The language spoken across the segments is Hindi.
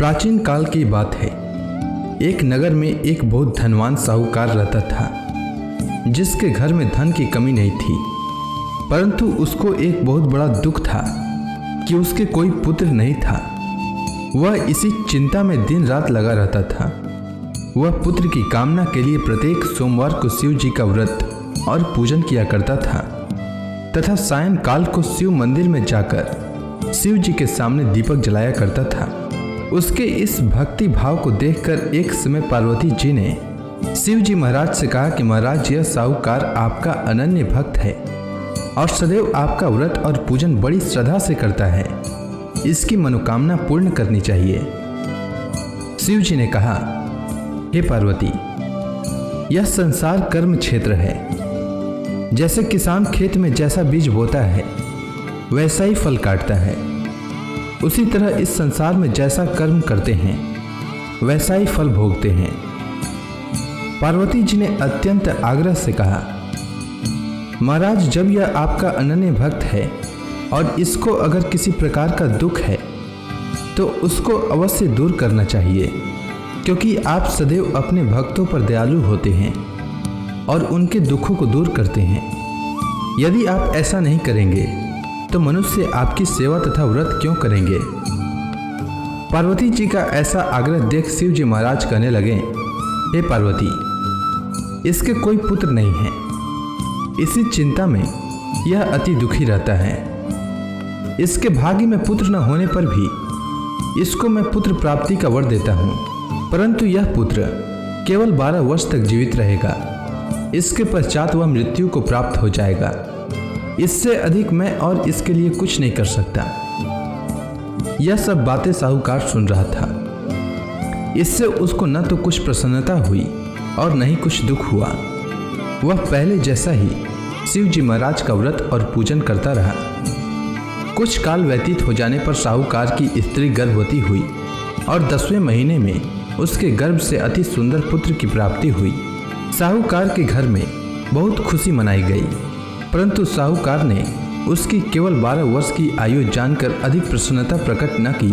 प्राचीन काल की बात है। एक नगर में एक बहुत धनवान साहूकार रहता था, जिसके घर में धन की कमी नहीं थी। परंतु उसको एक बहुत बड़ा दुख था कि उसके कोई पुत्र नहीं था। वह इसी चिंता में दिन रात लगा रहता था। वह पुत्र की कामना के लिए प्रत्येक सोमवार को शिव जी का व्रत और पूजन किया करता था तथा सायंकाल को शिव मंदिर में जाकर शिव जी के सामने दीपक जलाया करता था। उसके इस भक्ति भाव को देखकर एक समय पार्वती जी ने शिव जी महाराज से कहा कि महाराज, यह साहूकार आपका अनन्य भक्त है और सदैव आपका व्रत और पूजन बड़ी श्रद्धा से करता है। इसकी मनोकामना पूर्ण करनी चाहिए। शिव जी ने कहा, हे पार्वती, यह संसार कर्म क्षेत्र है। जैसे किसान खेत में जैसा बीज बोता है वैसा ही फल काटता है, उसी तरह इस संसार में जैसा कर्म करते हैं वैसा ही फल भोगते हैं। पार्वती जी ने अत्यंत आग्रह से कहा, महाराज, जब यह आपका अनन्य भक्त है और इसको अगर किसी प्रकार का दुख है तो उसको अवश्य दूर करना चाहिए, क्योंकि आप सदैव अपने भक्तों पर दयालु होते हैं और उनके दुखों को दूर करते हैं। यदि आप ऐसा नहीं करेंगे तो मनुष्य आपकी सेवा तथा व्रत क्यों करेंगे। पार्वती जी का ऐसा आग्रह देख शिव जी महाराज कहने लगे, हे पार्वती, इसके कोई पुत्र नहीं है। इसी चिंता में यह अति दुखी रहता है। इसके भाग्य में पुत्र न होने पर भी इसको मैं पुत्र प्राप्ति का वर देता हूँ, परंतु यह पुत्र केवल 12 वर्ष तक जीवित रहेगा। इसके पश्चात वह मृत्यु को प्राप्त हो जाएगा। इससे अधिक मैं और इसके लिए कुछ नहीं कर सकता। यह सब बातें साहूकार सुन रहा था। इससे उसको न तो कुछ प्रसन्नता हुई और न ही कुछ दुख हुआ। वह पहले जैसा ही शिव जी महाराज का व्रत और पूजन करता रहा। कुछ काल व्यतीत हो जाने पर साहूकार की स्त्री गर्भवती हुई और 10वें महीने में उसके गर्भ से अति सुंदर पुत्र की प्राप्ति हुई। साहूकार के घर में बहुत खुशी मनाई गई, परंतु साहूकार ने उसकी केवल 12 वर्ष की आयु जानकर अधिक प्रसन्नता प्रकट न की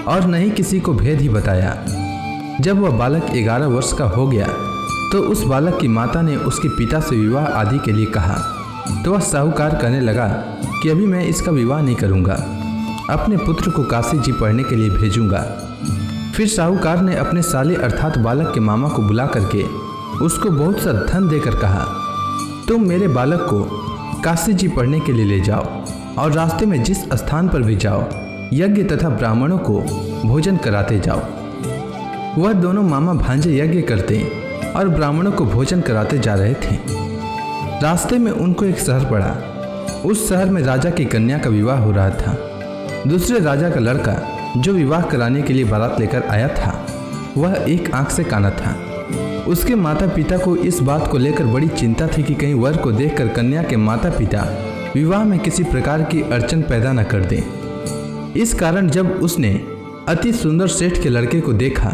और न ही किसी को भेद ही बताया। जब वह बालक 11 वर्ष का हो गया तो उस बालक की माता ने उसके पिता से विवाह आदि के लिए कहा, तो वह साहूकार कहने लगा कि अभी मैं इसका विवाह नहीं करूँगा, अपने पुत्र को काशी जी पढ़ने के लिए भेजूँगा। फिर साहूकार ने अपने साले अर्थात बालक के मामा को बुला करके उसको बहुत सा धन देकर कहा, तुम मेरे बालक को काशी जी पढ़ने के लिए ले जाओ और रास्ते में जिस स्थान पर भी जाओ यज्ञ तथा ब्राह्मणों को भोजन कराते जाओ। वह दोनों मामा भांजे यज्ञ करते और ब्राह्मणों को भोजन कराते जा रहे थे। रास्ते में उनको एक शहर पड़ा। उस शहर में राजा की कन्या का विवाह हो रहा था। दूसरे राजा का लड़का जो विवाह कराने के लिए बारात लेकर आया था वह एक आंख से काना था। उसके माता पिता को इस बात को लेकर बड़ी चिंता थी कि कहीं वर को देखकर कन्या के माता पिता विवाह में किसी प्रकार की अड़चन पैदा न कर दें। इस कारण जब उसने अति सुंदर सेठ के लड़के को देखा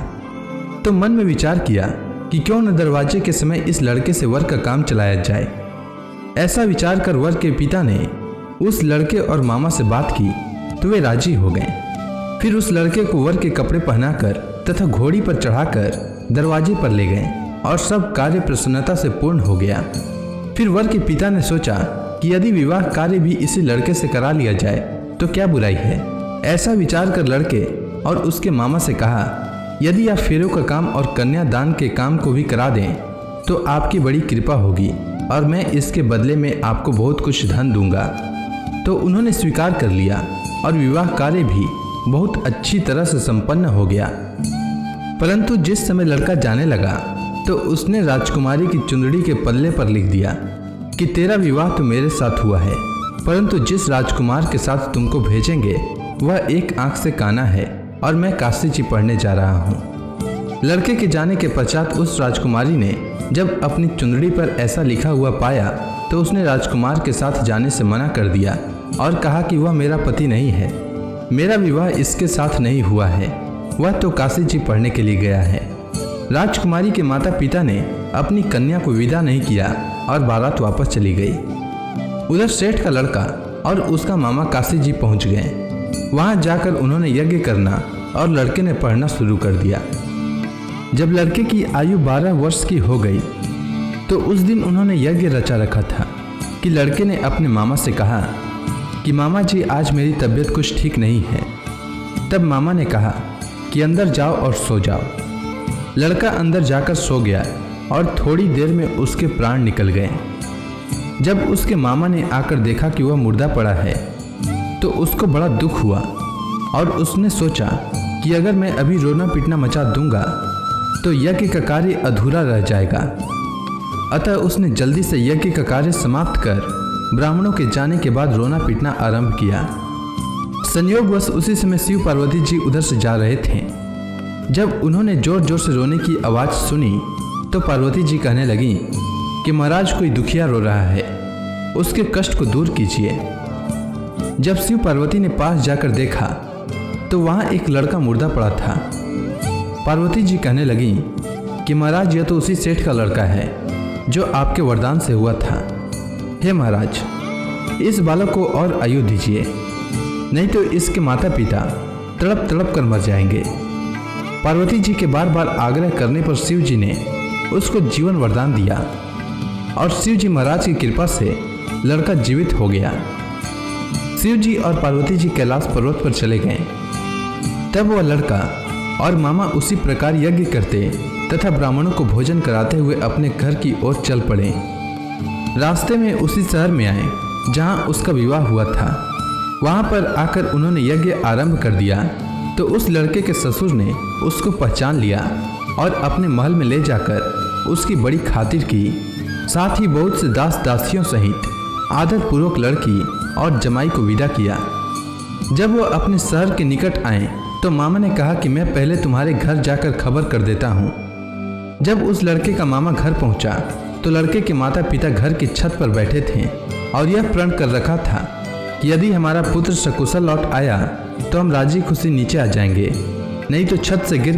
तो मन में विचार किया कि क्यों न दरवाजे के समय इस लड़के से वर का काम चलाया जाए। ऐसा विचार कर वर के पिता ने उस लड़के और मामा से बात की तो वे राजी हो गए। फिर उस लड़के को वर के कपड़े पहनाकर तथा घोड़ी पर चढ़ाकर दरवाजे पर ले गए और सब कार्य प्रसन्नता से पूर्ण हो गया। फिर वर के पिता ने सोचा कि यदि विवाह कार्य भी इसी लड़के से करा लिया जाए तो क्या बुराई है। ऐसा विचार कर लड़के और उसके मामा से कहा, यदि आप फेरों का काम और कन्यादान के काम को भी करा दें तो आपकी बड़ी कृपा होगी और मैं इसके बदले में आपको बहुत कुछ धन दूंगा। तो उन्होंने स्वीकार कर लिया और विवाह कार्य भी बहुत अच्छी तरह से संपन्न हो गया। परंतु जिस समय लड़का जाने लगा तो उसने राजकुमारी की चुंदड़ी के पल्ले पर लिख दिया कि तेरा विवाह तो मेरे साथ हुआ है, परंतु जिस राजकुमार के साथ तुमको भेजेंगे वह एक आंख से काना है और मैं काशी जी पढ़ने जा रहा हूँ। लड़के के जाने के पश्चात उस राजकुमारी ने जब अपनी चुंदड़ी पर ऐसा लिखा हुआ पाया तो उसने राजकुमार के साथ जाने से मना कर दिया और कहा कि वह मेरा पति नहीं है, मेरा विवाह इसके साथ नहीं हुआ है, वह तो काशी जी पढ़ने के लिए गया है। राजकुमारी के माता पिता ने अपनी कन्या को विदा नहीं किया और बारात वापस चली गई। उधर सेठ का लड़का और उसका मामा काशी जी पहुंच गए। वहां जाकर उन्होंने यज्ञ करना और लड़के ने पढ़ना शुरू कर दिया। जब लड़के की आयु 12 वर्ष की हो गई तो उस दिन उन्होंने यज्ञ रचा रखा था कि लड़के ने अपने मामा से कहा कि मामा जी, आज मेरी तबीयत कुछ ठीक नहीं है। तब मामा ने कहा कि अंदर जाओ और सो जाओ। लड़का अंदर जाकर सो गया और थोड़ी देर में उसके प्राण निकल गए। जब उसके मामा ने आकर देखा कि वह मुर्दा पड़ा है तो उसको बड़ा दुख हुआ और उसने सोचा कि अगर मैं अभी रोना पीटना मचा दूंगा तो यज्ञ का कार्य अधूरा रह जाएगा। अतः उसने जल्दी से यज्ञ का कार्य समाप्त कर ब्राह्मणों के जाने के बाद रोना पीटना आरंभ किया। संयोगवश उसी समय शिव पार्वती जी उधर से जा रहे थे। जब उन्होंने जोर जोर से रोने की आवाज़ सुनी तो पार्वती जी कहने लगी कि महाराज, कोई दुखिया रो रहा है, उसके कष्ट को दूर कीजिए। जब शिव पार्वती ने पास जाकर देखा तो वहाँ एक लड़का मुर्दा पड़ा था। पार्वती जी कहने लगी कि महाराज, यह तो उसी सेठ का लड़का है जो आपके वरदान से हुआ था। हे महाराज, इस बालक को और आयु दीजिए, नहीं तो इसके माता पिता तड़प तड़प कर मर जाएंगे। पार्वती जी के बार बार आग्रह करने पर शिव जी ने उसको जीवन वरदान दिया और शिव जी महाराज की कृपा से लड़का जीवित हो गया। शिव जी और पार्वती जी कैलाश पर्वत पर चले गए। तब वह लड़का और मामा उसी प्रकार यज्ञ करते तथा ब्राह्मणों को भोजन कराते हुए अपने घर की ओर चल पड़े। रास्ते में उसी शहर में आए जहां उसका विवाह हुआ था। वहां पर आकर उन्होंने यज्ञ आरंभ कर दिया तो उस लड़के के ससुर ने उसको पहचान लिया और अपने महल में ले जाकर उसकी बड़ी खातिर की। साथ ही बहुत से दास दासियों सहित आदरपूर्वक लड़की और जमाई को विदा किया। जब वो अपने शहर के निकट आए तो मामा ने कहा कि मैं पहले तुम्हारे घर जाकर खबर कर देता हूँ। जब उस लड़के का मामा घर पहुँचा तो लड़के के माता पिता घर की छत पर बैठे थे और यह प्रण कर रखा था कि यदि हमारा पुत्र सकुशल लौट आया तो हम राजी खुशी नीचे आ जाएंगे, नहीं तो छत से गिर